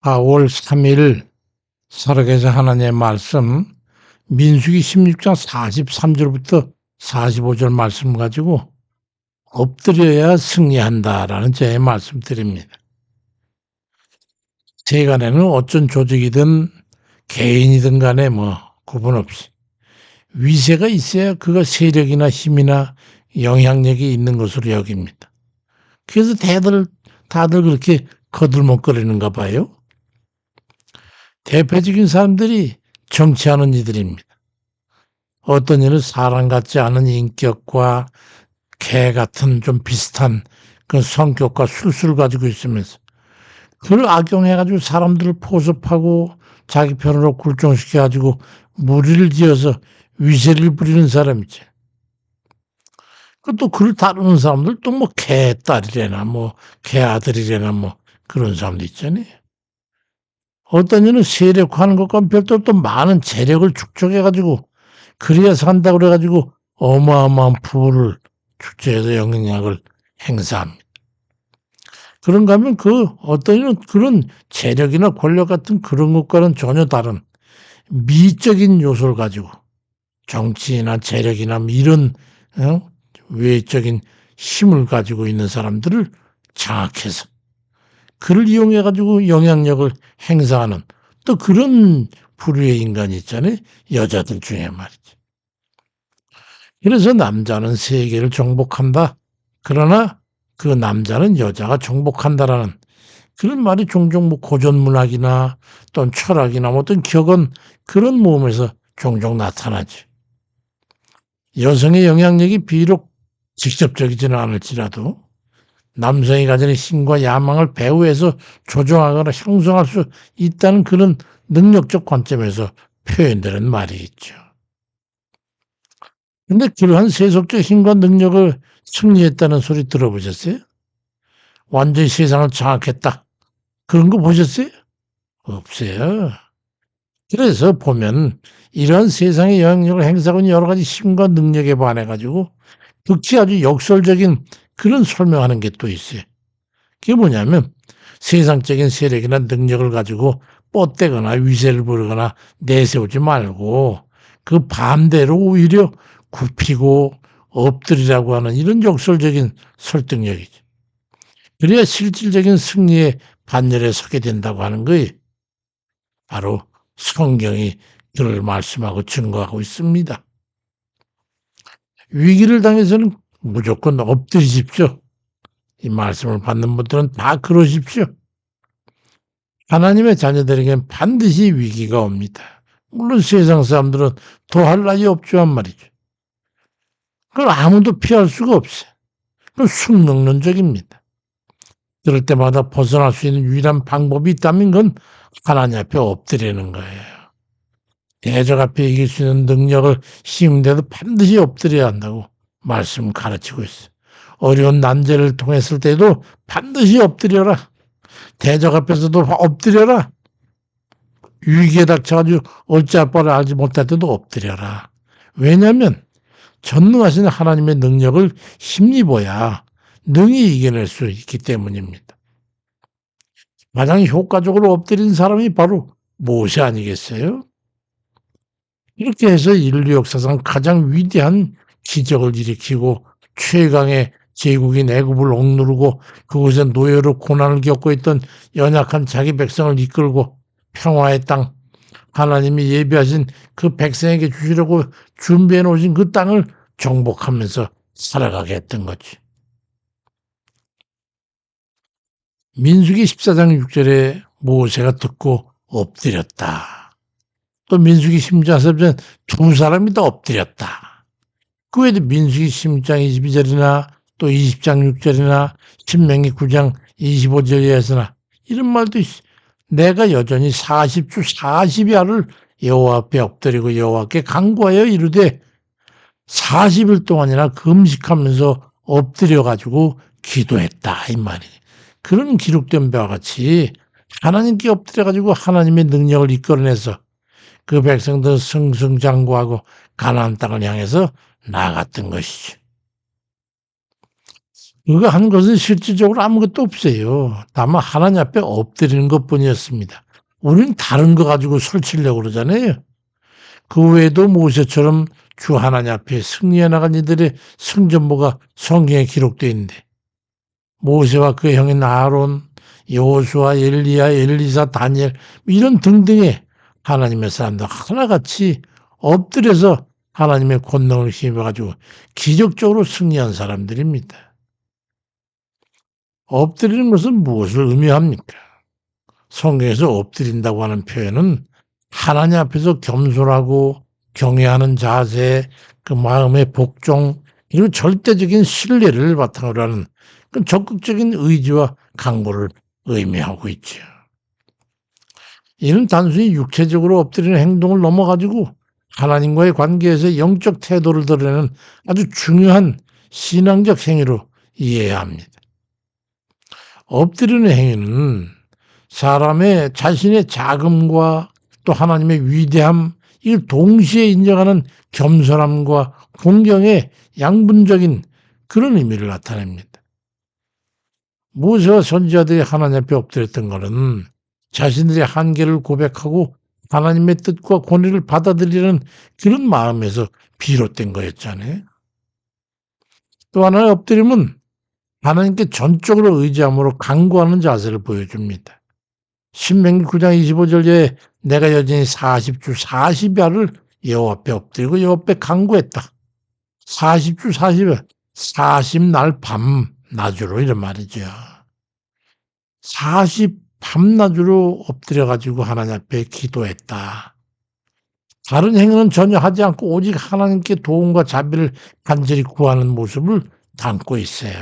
4월 3일 살아계신 하나님의 말씀 민수기 16장 43절부터 45절 말씀 가지고 엎드려야 승리한다라는 제 말씀 드립니다. 세간에는 어쩐 조직이든 개인이든 간에 구분 없이 위세가 있어야 그가 세력이나 힘이나 영향력이 있는 것으로 여깁니다. 그래서 다들 그렇게 거들먹거리는가 봐요. 대표적인 사람들이 정치하는 이들입니다. 어떤 이는 사람 같지 않은 인격과 개 같은 좀 비슷한 그 성격과 술수를 가지고 있으면서 그걸 악용해가지고 사람들을 포섭하고 자기 편으로 굴종시켜가지고 무리를 지어서 위세를 부리는 사람이지. 또 그를 다루는 사람들 또 개딸이래나 개아들이래나 그런 사람도 있잖아요. 어떤 이는 세력화하는 것과 별도로 또 많은 재력을 축적해가지고 그래야 산다고 그래가지고 어마어마한 부를 축제해서 영향력을 행사합니다. 그런가 하면 어떤 이는 그런 재력이나 권력 같은 그런 것과는 전혀 다른 미적인 요소를 가지고 정치나 재력이나 이런 외적인 힘을 가지고 있는 사람들을 장악해서 그를 이용해 가지고 영향력을 행사하는 또 그런 부류의 인간이 있잖아요. 여자들 중에 말이지. 그래서 남자는 세계를 정복한다. 그러나 그 남자는 여자가 정복한다라는 그런 말이 종종 고전문학이나 또는 철학이나 어떤 격언 그런 모험에서 종종 나타나지. 여성의 영향력이 비록 직접적이지는 않을지라도 남성이 가지는 힘과 야망을 배후에서 조종하거나 형성할 수 있다는 그런 능력적 관점에서 표현되는 말이 있죠. 근데 그러한 세속적 힘과 능력을 승리했다는 소리 들어보셨어요? 완전히 세상을 장악했다. 그런 거 보셨어요? 없어요. 그래서 보면 이러한 세상의 영향력을 행사하고 있는 여러 가지 힘과 능력에 반해가지고 극히 아주 역설적인 그런 설명하는 게 또 있어요. 그게 뭐냐면 세상적인 세력이나 능력을 가지고 뻗대거나 위세를 부르거나 내세우지 말고 그 반대로 오히려 굽히고 엎드리라고 하는 이런 역설적인 설득력이죠. 그래야 실질적인 승리의 반열에 서게 된다고 하는 거예요. 바로 성경이 그를 말씀하고 증거하고 있습니다. 위기를 당해서는 무조건 엎드리십시오. 이 말씀을 받는 분들은 다 그러십시오. 하나님의 자녀들에게는 반드시 위기가 옵니다. 물론 세상 사람들은 더할 나위 없죠한 말이죠. 그걸 아무도 피할 수가 없어요. 그건 숙명론적입니다. 그럴 때마다 벗어날 수 있는 유일한 방법이 있다면 그건 하나님 앞에 엎드리는 거예요. 대적 앞에 이길 수 있는 능력을 힘인데도 반드시 엎드려야 한다고 말씀 가르치고 있어요. 어려운 난제를 통했을 때도 반드시 엎드려라. 대적 앞에서도 엎드려라. 위기에 닥쳐가지고 어찌할 바를 알지 못할 때도 엎드려라. 왜냐하면 전능하신 하나님의 능력을 힘입어야 능히 이겨낼 수 있기 때문입니다. 가장 효과적으로 엎드린 사람이 바로 모세 아니겠어요? 이렇게 해서 인류 역사상 가장 위대한 기적을 일으키고 최강의 제국인 애굽을 억누르고 그곳에 노예로 고난을 겪고 있던 연약한 자기 백성을 이끌고 평화의 땅, 하나님이 예비하신 그 백성에게 주시려고 준비해 놓으신 그 땅을 정복하면서 살아가게 했던 거지. 민수기 14장 6절에 모세가 듣고 엎드렸다. 또 민수기 10장 3절 두 사람이 다 엎드렸다. 그 외에도 민수기 16장 22절이나 또 20장 6절이나 신명기 9장 25절에서나 이런 말도 있어. 내가 여전히 40주 40야를 여호와 앞에 엎드리고 여호와께 간구하여 이르되 40일 동안이나 금식하면서 엎드려 가지고 기도했다 이 말이에요. 그런 기록된 바와 같이 하나님께 엎드려 가지고 하나님의 능력을 이끌어내서 그 백성들 승승장구하고 가나안 땅을 향해서 나아갔던 것이죠. 그가 한 것은 실질적으로 아무것도 없어요. 다만 하나님 앞에 엎드리는 것뿐이었습니다. 우리는 다른 거 가지고 설치려고 그러잖아요. 그 외에도 모세처럼 주 하나님 앞에 승리해 나간 이들의 승전보가 성경에 기록되어 있는데 모세와 그 형인 아론, 여호수아, 엘리야, 엘리사, 다니엘 이런 등등의 하나님의 사람들 하나같이 엎드려서 하나님의 권능을 힘입어가지고 기적적으로 승리한 사람들입니다. 엎드리는 것은 무엇을 의미합니까? 성경에서 엎드린다고 하는 표현은 하나님 앞에서 겸손하고 경외하는 자세, 그 마음의 복종, 그리고 절대적인 신뢰를 바탕으로 하는 그 적극적인 의지와 강구를 의미하고 있죠. 이는 단순히 육체적으로 엎드리는 행동을 넘어가지고 하나님과의 관계에서 영적 태도를 드러내는 아주 중요한 신앙적 행위로 이해해야 합니다. 엎드리는 행위는 사람의 자신의 자금과 또 하나님의 위대함, 이걸 동시에 인정하는 겸손함과 공경의 양분적인 그런 의미를 나타냅니다. 모세와 선지자들이 하나님 앞에 엎드렸던 것은 자신들의 한계를 고백하고 하나님의 뜻과 권위를 받아들이는 그런 마음에서 비롯된 거였잖아요. 또 하나의 엎드림은 하나님께 전적으로 의지함으로 간구하는 자세를 보여줍니다. 신명기 9장 25절에 내가 여전히 40주 40야를 여호와 앞에 엎드리고 여호와 앞에 간구했다. 40주 40야, 40날 밤낮으로 이런 말이죠. 40 밤낮으로 엎드려가지고 하나님 앞에 기도했다. 다른 행위는 전혀 하지 않고 오직 하나님께 도움과 자비를 간절히 구하는 모습을 담고 있어요.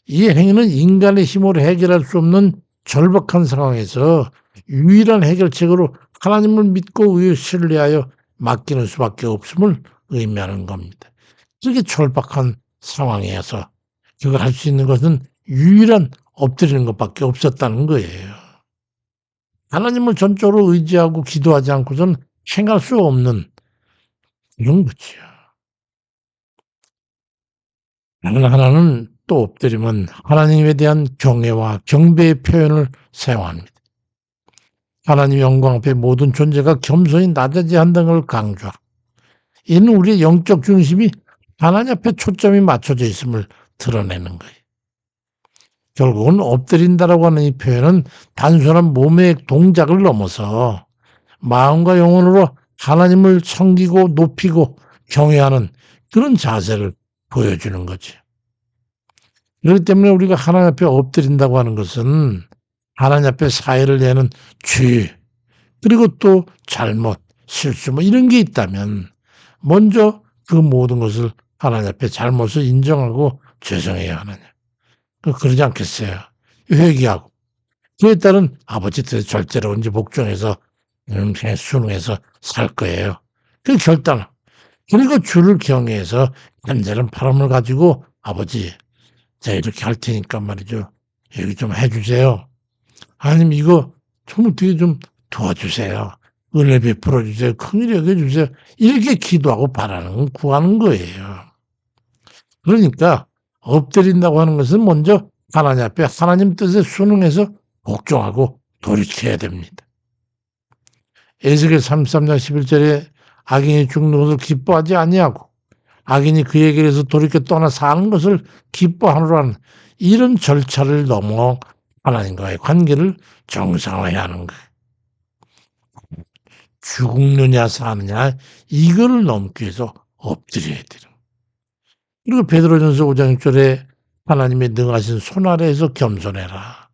이 행위는 인간의 힘으로 해결할 수 없는 절박한 상황에서 유일한 해결책으로 하나님을 믿고 신뢰하여 맡기는 수밖에 없음을 의미하는 겁니다. 이렇게 절박한 상황에서 그걸 할 수 있는 것은 유일한 엎드리는 것밖에 없었다는 거예요. 하나님을 전적으로 의지하고 기도하지 않고서는 행할 수 없는 그런 거죠. 다른 하나는 또 엎드리면 하나님에 대한 경외와 경배의 표현을 사용합니다. 하나님 영광 앞에 모든 존재가 겸손히 낮아져야 한다는 걸 강조하고 이는 우리의 영적 중심이 하나님 앞에 초점이 맞춰져 있음을 드러내는 거예요. 결국은 엎드린다라고 하는 이 표현은 단순한 몸의 동작을 넘어서 마음과 영혼으로 하나님을 섬기고 높이고 경외하는 그런 자세를 보여주는 거죠. 그렇기 때문에 우리가 하나님 앞에 엎드린다고 하는 것은 하나님 앞에 사회를 내는 죄, 그리고 또 잘못, 실수 뭐 이런 게 있다면 먼저 그 모든 것을 하나님 앞에 잘못을 인정하고 죄송해요 하나님. 그러지 않겠어요. 회개하고 그에 따른 아버지 뜻에 절대로 언제 복종해서 그냥 순응해서 살 거예요. 그 결단. 그리고 주를 경외해서 간절한 바람을 가지고 아버지 제가 이렇게 할 테니까 말이죠. 여기 좀 해주세요. 아니면 이거 좀 어떻게 좀 도와주세요. 은혜 베풀어 주세요. 큰일 여겨주세요. 이렇게 기도하고 바라는 구하는 거예요. 그러니까 엎드린다고 하는 것은 먼저 하나님 앞에 하나님 뜻에 순응해서 복종하고 돌이켜야 됩니다. 에스겔 33장 11절에 악인이 죽는 것을 기뻐하지 아니하고 악인이 그에게서 돌이켜 떠나 사는 것을 기뻐하노라는 이런 절차를 넘어 하나님과의 관계를 정상화해야 하는 거예요. 죽느냐 사느냐 이거를 넘기 위해서 엎드려야 되는. 그리고 베드로전서 5장 6절에 하나님의 능하신 손 아래에서 겸손해라.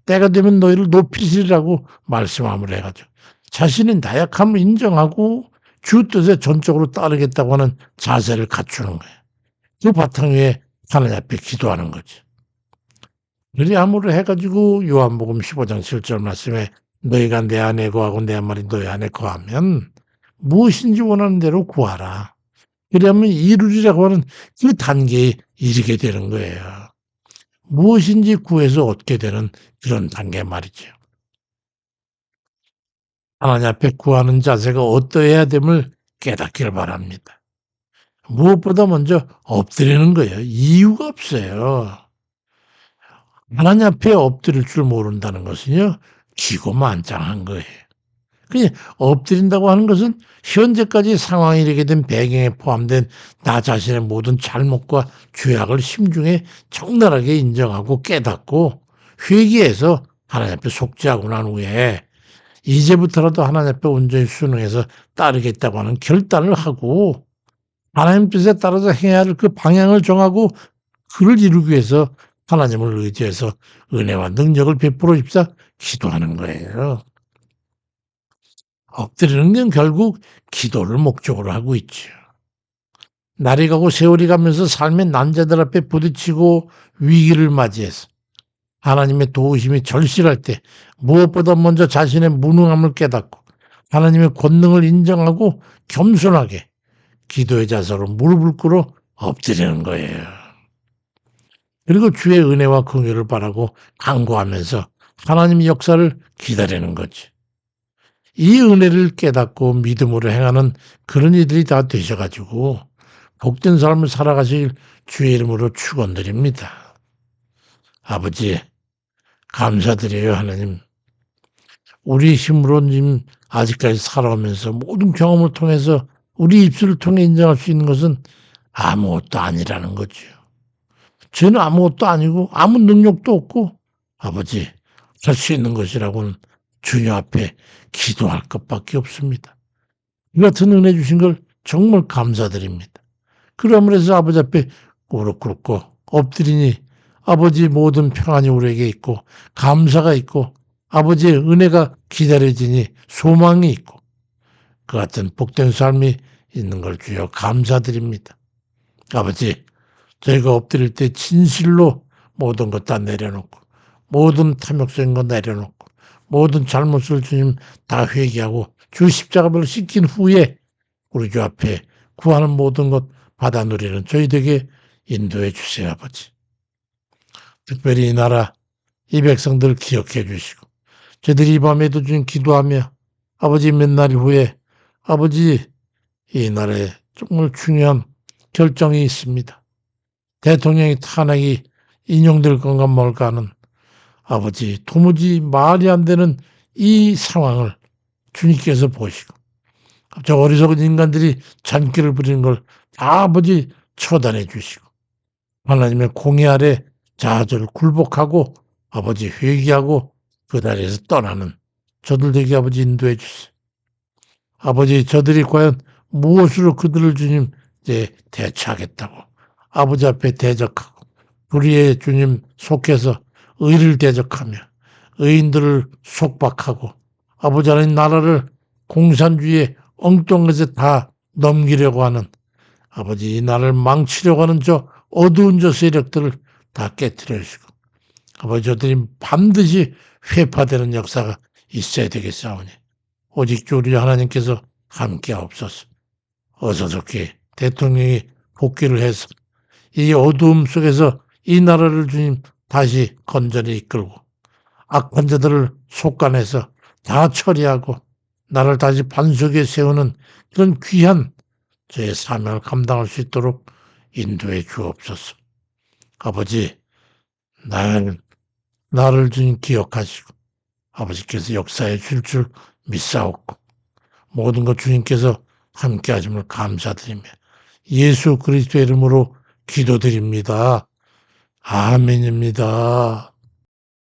때가 되면 너희를 높이시리라고 말씀함을 해가지고 자신의 나약함을 인정하고 주 뜻에 전적으로 따르겠다고 하는 자세를 갖추는 거예요. 그 바탕 위에 하나님 앞에 기도하는 거죠. 그리함으로 해가지고 요한복음 15장 7절 말씀에 너희가 내 안에 거하고 내 말이 너희 안에 거하면 무엇인지 원하는 대로 구하라. 그러면 이루리라고 하는 그 단계에 이르게 되는 거예요. 무엇인지 구해서 얻게 되는 그런 단계 말이죠. 하나님 앞에 구하는 자세가 어떠해야 됨을 깨닫기를 바랍니다. 무엇보다 먼저 엎드리는 거예요. 이유가 없어요. 하나님 앞에 엎드릴 줄 모른다는 것은요, 기고만장한 거예요. 그냥 엎드린다고 하는 것은 현재까지 상황이 이렇게 된 배경에 포함된 나 자신의 모든 잘못과 죄악을 심중에 적나라하게 인정하고 깨닫고 회개해서 하나님 앞에 속죄하고 난 후에 이제부터라도 하나님 앞에 온전히 순응해서 따르겠다고 하는 결단을 하고 하나님 뜻에 따라서 행해야 할 그 방향을 정하고 그를 이루기 위해서 하나님을 의지해서 은혜와 능력을 베풀어 줍사 기도하는 거예요. 엎드리는 건 결국 기도를 목적으로 하고 있죠. 날이 가고 세월이 가면서 삶의 난제들 앞에 부딪히고 위기를 맞이해서 하나님의 도우심이 절실할 때 무엇보다 먼저 자신의 무능함을 깨닫고 하나님의 권능을 인정하고 겸손하게 기도의 자세로 무릎을 꿇어 엎드리는 거예요. 그리고 주의 은혜와 긍휼을 바라고 간구하면서 하나님의 역사를 기다리는 거지. 이 은혜를 깨닫고 믿음으로 행하는 그런 이들이 다 되셔가지고 복된 삶을 살아가실 주의 이름으로 축원드립니다. 아버지 감사드려요 하나님. 우리 힘으로 지금 아직까지 살아오면서 모든 경험을 통해서 우리 입술을 통해 인정할 수 있는 것은 아무것도 아니라는 거죠. 저는 아무것도 아니고 아무 능력도 없고 아버지 할 수 있는 것이라고는 주님 앞에 기도할 것밖에 없습니다. 이 같은 은혜 주신 걸 정말 감사드립니다. 그러므로 해서 아버지 앞에 무릎 꿇고 엎드리니 아버지 모든 평안이 우리에게 있고 감사가 있고 아버지의 은혜가 기다려지니 소망이 있고 그 같은 복된 삶이 있는 걸 주여 감사드립니다. 아버지 저희가 엎드릴 때 진실로 모든 것 다 내려놓고 모든 탐욕적인 거 내려놓고 모든 잘못을 주님 다 회개하고 주 십자가를 씻긴 후에 우리 주 앞에 구하는 모든 것 받아 누리는 저희들에게 인도해 주세요 아버지. 특별히 이 나라 이 백성들 기억해 주시고 저희들이 이 밤에도 주님 기도하며 아버지 몇 날 후에 아버지 이 나라에 정말 중요한 결정이 있습니다. 대통령의 탄핵이 인용될 건가 뭘까 하는 아버지 도무지 말이 안 되는 이 상황을 주님께서 보시고 저 어리석은 인간들이 잔기를 부리는 걸 다 아버지 처단해 주시고 하나님의 공의 아래 자아를 굴복하고 아버지 회개하고 그 자리에서 떠나는 저들에게 아버지 인도해 주세요. 아버지 저들이 과연 무엇으로 그들을 주님 이제 대처하겠다고 아버지 앞에 대적하고 불의의 주님 속해서 의를 대적하며 의인들을 속박하고 아버지 하나님 나라를 공산주의의 엉뚱한 것에 다 넘기려고 하는 아버지 이 나라를 망치려고 하는 저 어두운 저 세력들을 다 깨뜨려 주시고 아버지 저들이 반드시 회파되는 역사가 있어야 되겠사오니 오직 주 우리 하나님께서 함께하옵소서. 어서 좋게 대통령이 복귀를 해서 이 어두움 속에서 이 나라를 주님 다시 건전히 이끌고 악한 자들을 속간해서 다 처리하고 나를 다시 반석에 세우는 그런 귀한 저의 사명을 감당할 수 있도록 인도해 주옵소서. 아버지 나를 주님 기억하시고 아버지께서 역사해 줄 줄 믿사옵고 모든 것 주님께서 함께 하심을 감사드리며 예수 그리스도의 이름으로 기도드립니다. 아멘입니다.